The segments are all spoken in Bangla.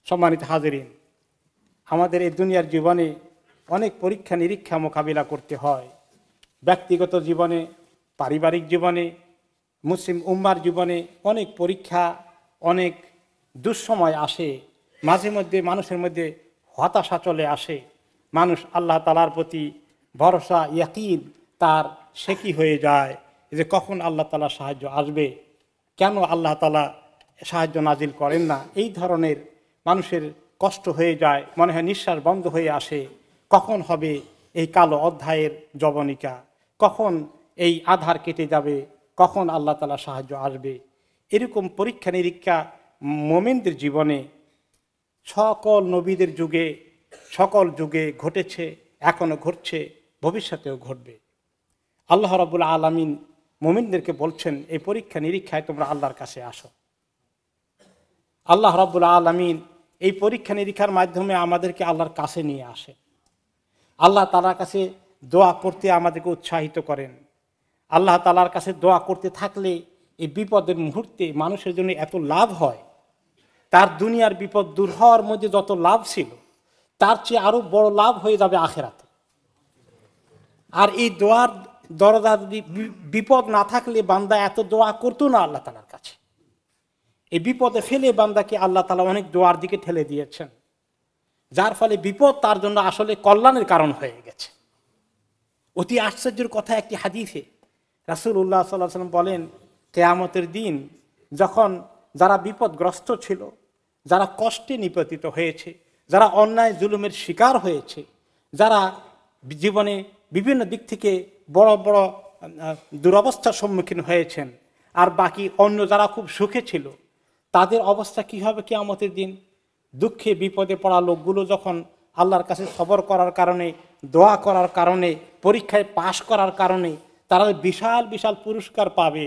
সম্মানিত হাজিরিন, আমাদের এই দুনিয়ার জীবনে অনেক পরীক্ষা নিরীক্ষা মোকাবিলা করতে হয়। ব্যক্তিগত জীবনে, পারিবারিক জীবনে, মুসলিম উম্মার জীবনে অনেক পরীক্ষা, অনেক দুঃসময় আসে। মাঝে মধ্যে মানুষের মধ্যে হতাশা চলে আসে। মানুষ আল্লাহ তাআলার প্রতি ভরসা, ইয়াকিন তার শেকি হয়ে যায় যে কখন আল্লাহ তাআলা সাহায্য আসবে, কেন আল্লাহ তাআলা সাহায্য নাজিল করেন না। এই ধরনের মানুষের কষ্ট হয়ে যায়, মনে হয় নিঃশ্বাস বন্ধ হয়ে আসে। কখন হবে এই কালো অধ্যায়ের জবনিকা, কখন এই আধার কেটে যাবে, কখন আল্লাহ তাআলা সাহায্য আসবে। এরকম পরীক্ষা নিরীক্ষা মুমিনদের জীবনে সকল নবীদের যুগে, সকল যুগে ঘটেছে, এখনো ঘটছে, ভবিষ্যতেও ঘটবে। আল্লাহ রাব্বুল আলামিন মুমিনদেরকে বলছেন, এই পরীক্ষা নিরীক্ষায় তোমরা আল্লাহর কাছে আসো। আল্লাহ রাব্বুল আলামিন এই পরীক্ষা নিরীক্ষার মাধ্যমে আমাদেরকে আল্লাহর কাছে নিয়ে আসে। আল্লাহ তাআলার কাছে দোয়া করতে আমাদেরকে উৎসাহিত করেন। আল্লাহ তাআলার কাছে দোয়া করতে থাকলে এই বিপদের মুহূর্তে মানুষের জন্য এত লাভ হয়। তার দুনিয়ার বিপদ দূর হওয়ার মধ্যে যত লাভ ছিল, তার চেয়ে আরো বড় লাভ হয়ে যাবে আখিরাতে। আর এই দোয়ার দরজা, বিপদ না থাকলে বান্দা এত দোয়া করতো না আল্লাহ তাআলার কাছে। এই বিপদে ফেলে বান্দাকে আল্লাহ তাআলা অনেক দোয়ার দিকে ঠেলে দিয়েছেন, যার ফলে বিপদ তার জন্য আসলে কল্যাণের কারণ হয়ে গেছে। অতি আশ্চর্যের কথা, একটি হাদিসে রাসূলুল্লাহ সাল্লাল্লাহু আলাইহি ওয়াসাল্লাম বলেন, কিয়ামতের দিন যখন যারা বিপদগ্রস্ত ছিল, যারা কষ্টে নিপতিত হয়েছে, যারা অন্যায় জুলুমের শিকার হয়েছে, যারা জীবনে বিভিন্ন দিক থেকে বড় বড় দুরবস্থার সম্মুখীন হয়েছেন, আর বাকি অন্য যারা খুব সুখে ছিল, তাদের অবস্থা কি হবে কিয়ামতের দিন? দুঃখে বিপদে পড়া লোকগুলো যখন আল্লাহর কাছে সবর করার কারণে, দোয়া করার কারণে, পরীক্ষায় পাশ করার কারণে তারা বিশাল বিশাল পুরস্কার পাবে।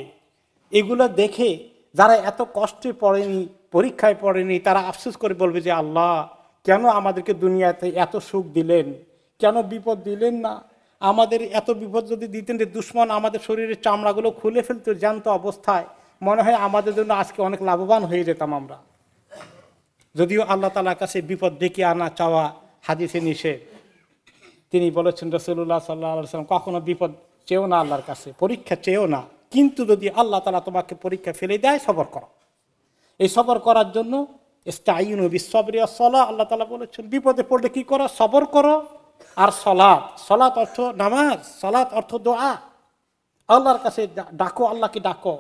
এগুলো দেখে যারা এত কষ্টে পড়েনি, পরীক্ষায় পড়েনি, তারা আফসোস করে বলবে যে আল্লাহ কেন আমাদেরকে দুনিয়াতে এত সুখ দিলেন, কেন বিপদ দিলেন না? আমাদের এত বিপদ যদি দিতেন যে দুশ্মন আমাদের শরীরের চামড়াগুলো খুলে ফেলতো জ্যান্ত অবস্থায়, মনে হয় আমাদের জন্য আজকে অনেক লাভবান হয়ে যেতাম আমরা। যদিও আল্লাহ তাআলার কাছে বিপদ ডেকে আনা চাওয়া হাদিসে নিষেধ। তিনি বলেছেন, রাসূলুল্লাহ সাল্লাল্লাহু আলাইহি ওয়াসাল্লাম, কখনো বিপদ চেয়েও না আল্লাহর কাছে, পরীক্ষা চেয়েও না। কিন্তু যদি আল্লাহ তাআলা তোমাকে পরীক্ষা ফেলে দেয়, সবর করো। এই সবর করার জন্য ইস্তাঈনু বিস-সাবরি ওয়াস-সালাহ, আল্লাহ তাআলা বলেছেন বিপদে পড়লে কি করো? সবর করো। আর সলাত, সলাত অর্থ নামাজ, সলাত অর্থ দোয়া, আল্লাহর কাছে ডাকো, আল্লাহকে ডাকো।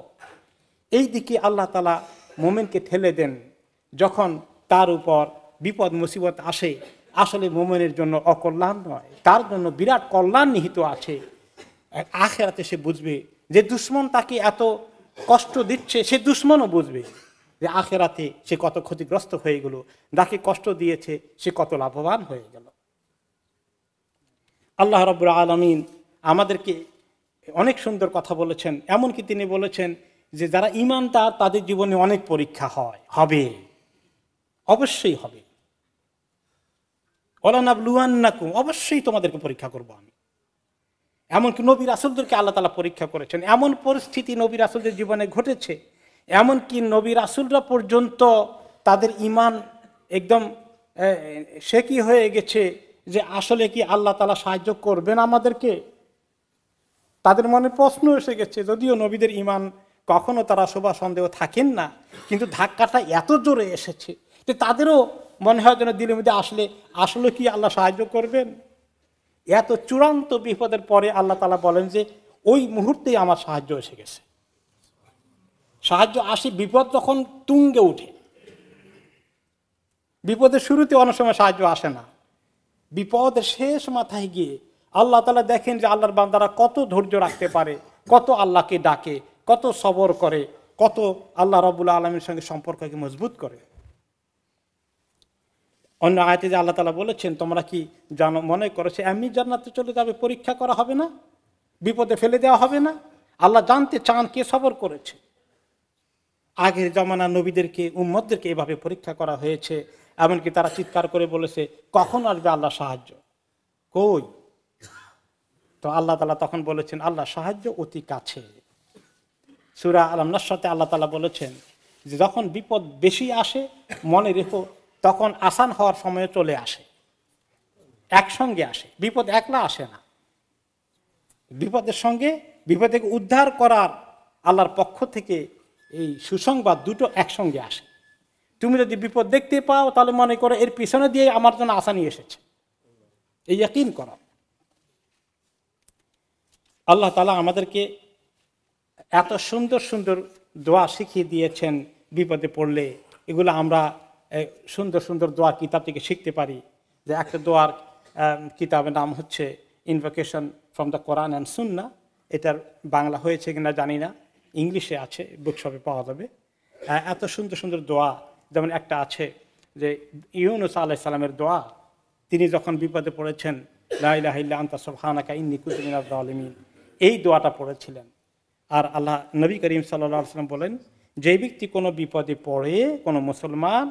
এই দিকে আল্লাহ তাআলা মুমিনকে ঠেলে দেন। যখন তার উপর বিপদ মুসিবত আসে, আসলে মুমিনের জন্য অকল্যাণ নয়, তার জন্য বিরাট কল্যাণ নিহিত আছে। আখিরাতে সে বুঝবে যে দুশ্মন তাকে এত কষ্ট দিচ্ছে, সে দুশ্মনও বুঝবে যে আখিরাতে সে কত ক্ষতিগ্রস্ত হয়ে গেল, যাকে কষ্ট দিয়েছে সে কত লাভবান হয়ে গেল। আল্লাহ রাব্বুল আলামিন আমাদেরকে অনেক সুন্দর কথা বলেছেন। এমনকি তিনি বলেছেন যে যারা ঈমানদার তাদের জীবনে অনেক পরীক্ষা হবে, অবশ্যই হবে। ওয়ালানাবলুওয়ান্নাকুম, অবশ্যই তোমাদেরকে পরীক্ষা করব আমি। এমনকি নবী রাসূলদেরকে আল্লাহ তাআলা পরীক্ষা করেছেন। এমন পরিস্থিতি নবী রাসূলদের জীবনে ঘটেছে, এমনকি নবী রাসূলরা পর্যন্ত তাদের ঈমান একদম শেকি হয়ে গেছে যে আসলে কি আল্লাহ তাআলা সাহায্য করবেন আমাদেরকে। তাদের মনে প্রশ্ন এসে গেছে, যদিও নবীদের ঈমান কখনো তারা শোভা সন্দেহ থাকেন না, কিন্তু ধাক্কাটা এত জোরে এসেছে যে তাদেরও মনে হয় যেন দিলের মধ্যে আসলে কি আল্লাহ সাহায্য করবেন। এত চূড়ান্ত বিপদের পরে আল্লাহ তাআলা বলেন যে ওই মুহূর্তেই আমার সাহায্য এসে গেছে। সাহায্য আসে বিপদ যখন তুঙ্গে উঠে। বিপদের শুরুতে অনেক সময় সাহায্য আসে না, বিপদের শেষ মাথায় গিয়ে আল্লাহ তাআলা দেখেন যে আল্লাহর বান্দারা কত ধৈর্য রাখতে পারে, কত আল্লাহকে ডাকে, কত সবর করে, কত আল্লাহ রাব্বুল আলামিনের সঙ্গে সম্পর্ককে মজবুত করে। অন্য আয়াতে যে আল্লাহ তাআলা বলেছেন, তোমরা কি জানো, মনে করেছে এমনি জান্নাতে চলে যাবে, পরীক্ষা করা হবে না, বিপদে ফেলে দেওয়া হবে না? আল্লাহ জানতে চান কে সবর করেছে। আগের জমানা নবীদেরকে, উম্মতদেরকে এভাবে পরীক্ষা করা হয়েছে। এমনকি তারা চিৎকার করে বলেছে, কখন আসবে আল্লাহ সাহায্য, কই? তো আল্লাহ তাআলা তখন বলেছেন, আল্লাহ সাহায্য অতি কাছে। সূরা আল-নাসরতে আল্লাহ তাআলা বলেছেন যে যখন বিপদ বেশি আসে, মনে রেখো তখন আসান হওয়ার সময় চলে আসে, একসঙ্গে আসে। বিপদ একলা আসে না, বিপদের সঙ্গে বিপদ থেকে উদ্ধার করার আল্লাহর পক্ষ থেকে এই সুসংবাদ দুটো একসঙ্গে আসে। তুমি যদি বিপদ দেখতে পাও তাহলে মনে করো এর পিছনে দিয়ে আমার জন্য আসানি এসেছে, এই ইয়াকিন করা। আল্লাহ তাআলা আমাদেরকে এত সুন্দর সুন্দর দোয়া শিখিয়ে দিয়েছেন, বিপদে পড়লে এগুলো আমরা সুন্দর সুন্দর দোয়া কিতাব থেকে শিখতে পারি। যে একটা দোয়ার কিতাবের নাম হচ্ছে invocation from the Quran and সুন্নাহ। এটার বাংলা হয়েছে কিনা জানি না, ইংলিশে আছে, বুকশপে পাওয়া যাবে। এত সুন্দর সুন্দর দোয়া, যেমন একটা আছে যে ইউনূস আলাইহিস সালামের দোয়া। তিনি যখন বিপদে পড়েছেন, লা ইলাহা ইল্লা আনতা সুবহানাকা ইন্নী কুনতু মিনাজ জালিমিন, এই দোয়াটা পড়েছিলেন। আর আল্লাহ নবী করিম সাল্লাল্লাহু আলাইহি ওয়াসাল্লাম বলেন, যে ব্যক্তি কোনো বিপদে পড়ে, কোনো মুসলমান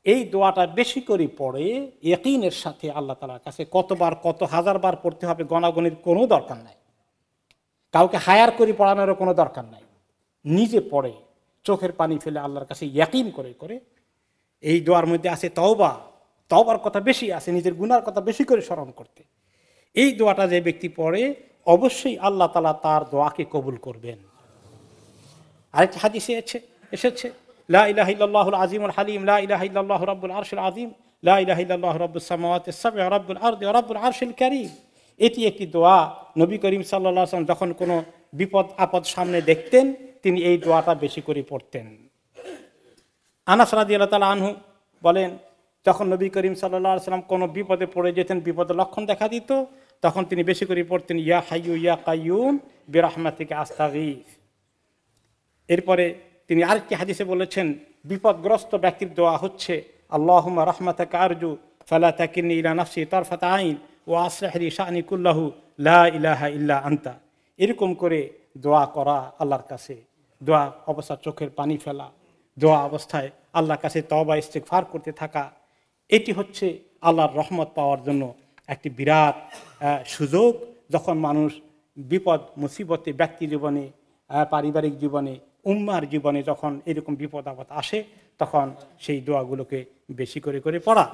এই দোয়াটা বেশি করে পড়ে ইয়াকিনের সাথে আল্লাহ তাআলার কাছে, কতবার কত হাজারবার পড়তে হবে গণাগণির কোনো দরকার নাই, কাউকে হায়ার করে পড়ানোরও কোনো দরকার নাই, নিজে পড়ে চোখের পানি ফেলে আল্লাহর কাছে ইয়াকিন করে করে। এই দোয়ার মধ্যে আছে তওবা, তওবার কথা বেশি আছে, নিজের গুনার কথা বেশি করে স্মরণ করতে। এই দোয়াটা যে ব্যক্তি পড়ে অবশ্যই আল্লাহ তাআলা তার দোয়াকে কবুল করবেন। আরেকটা হাদিসে এসেছে, লা ইলাহা ইল্লাল্লাহুল আযীমুল হালিম, লা ইলাহা ইল্লাল্লাহু রাব্বুল আরশিল আযীম, লা ইলাহা ইল্লাল্লাহু রাব্বুস সামাওয়াতিস সাব'i ওয়া রাব্বুল আরদি ওয়া রাব্বুল আরশিল কারীম। এটি একটি দোয়া। নবী করিম সাল্লাল্লাহু আলাইহি ওয়াসাল্লাম যখন কোনো বিপদ আপদ সামনে দেখতেন তিনি এই দোয়াটা বেশি করে পড়তেন। আনাস রাদিয়াল্লাহু তাআলা আনহু বলেন, যখন নবী করিম সাল্লাল্লাহু আলাইহি ওয়াসাল্লাম কোনো বিপদে পড়ে যেতেন, বিপদের লক্ষণ দেখা দিত, তখন তিনি বেশি করে পড়তেন, ইয়া হাইয়্যু ইয়া কাইয়্যুম বিরাহমাতিকা আস্তাগীথ। এরপরে তিনি আরেকটি হাদিসে বলেছেন, বিপদগ্রস্ত ব্যক্তির দোয়া হচ্ছে, আল্লাহুম্মা রাহমাতাকা আরজু ফালা তাকিলনি ইলা নাফসি তারফাতা আইন ওয়া আসলিহ লি শা'নি কুল্লাহু লা ইলাহা ইল্লা আনতা। এরকম করে দোয়া করা আল্লাহর কাছে, দোয়া অবস্থায় চোখের পানি ফেলা, দোয়া অবস্থায় আল্লাহর কাছে তওবা ইস্তিগফার করতে থাকা, এটি হচ্ছে আল্লাহর রহমত পাওয়ার জন্য একটি বিরাট সুযোগ। যখন মানুষ বিপদ মুসিবতে, ব্যক্তি জীবনে, পারিবারিক জীবনে, উম্মার জীবনে যখন এরকম বিপদ আপদ আসে, তখন সেই দোয়াগুলোকে বেশি করে করে পড়া।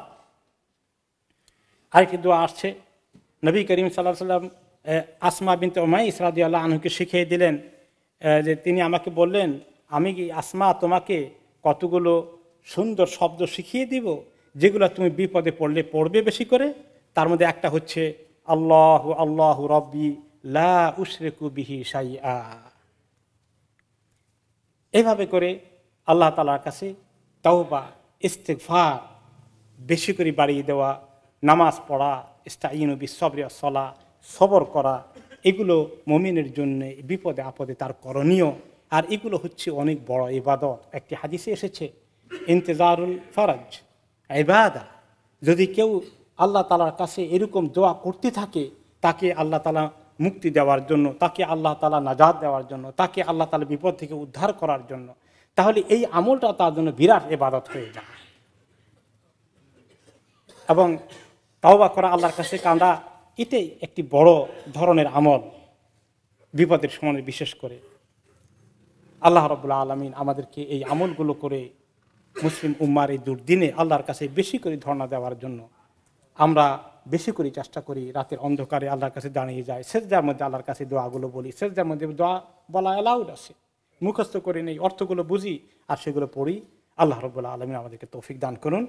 আরেকটি দোয়া আসছে, নবী করিম সাল্লাল্লাহু আলাইহি ওয়াসাল্লাম আসমা বিনতে উমাইস রাদিয়াল্লাহু আনহুকে শিখিয়ে দিলেন, যে তিনি আমাকে বললেন, আমি কি আসমা তোমাকে কতগুলো সুন্দর শব্দ শিখিয়ে দিব যেগুলো তুমি বিপদে পড়লে পড়বে বেশি করে। তার মধ্যে একটা হচ্ছে আল্লাহু আল্লাহু রব্বি লা উশরিকু বিহি শাইআ। এইভাবে করে আল্লাহ তাআলার কাছে তাওবা ইস্তিগফার বেশি করে বাড়িয়ে দেওয়া, নামাজ পড়া, ইস্তাঈনু বিস-সাবরি ওয়াস-সালাহ, সবর করা, এগুলো মুমিনের জন্য বিপদে আপদে তার করণীয়। আর এগুলো হচ্ছে অনেক বড় ইবাদত। একটি হাদিসে এসেছে, ইন্তেজারুল ফরজ ইবাদা। যদি কেউ আল্লাহ তাআলার কাছে এরকম দোয়া করতে থাকে, তাকে আল্লাহ তাআলা মুক্তি দেওয়ার জন্য, তাকে আল্লাহ তাআলা নাজাত দেওয়ার জন্য, তাকে আল্লাহ তাআলা বিপদ থেকে উদ্ধার করার জন্য, তাহলে এই আমলটা তার জন্য বিরাট ইবাদত হয়ে যায়। এবং তাওবা করা, আল্লাহর কাছে কাঁদা, এটাই একটি বড় ধরনের আমল বিপদের সময়। বিশেষ করে আল্লাহ রাব্বুল আলামিন আমাদেরকে এই আমলগুলো করে মুসলিম উম্মার এই দুর্দিনে আল্লাহর কাছে বেশি করে ধর্ণা দেওয়ার জন্য আমরা বেশি করে চেষ্টা করি। রাতের অন্ধকারে আল্লাহর কাছে দাঁড়িয়ে যাই, সেজদার মধ্যে আল্লাহর কাছে দোয়াগুলো বলি, সেজদার মধ্যে দোয়া বলা অ্যালাউড আছে, মুখস্থ করে নেই, অর্থগুলো বুঝি আর সেগুলো পড়ি। আল্লাহ রাব্বুল আলামিন আমাদেরকে তৌফিক দান করুন।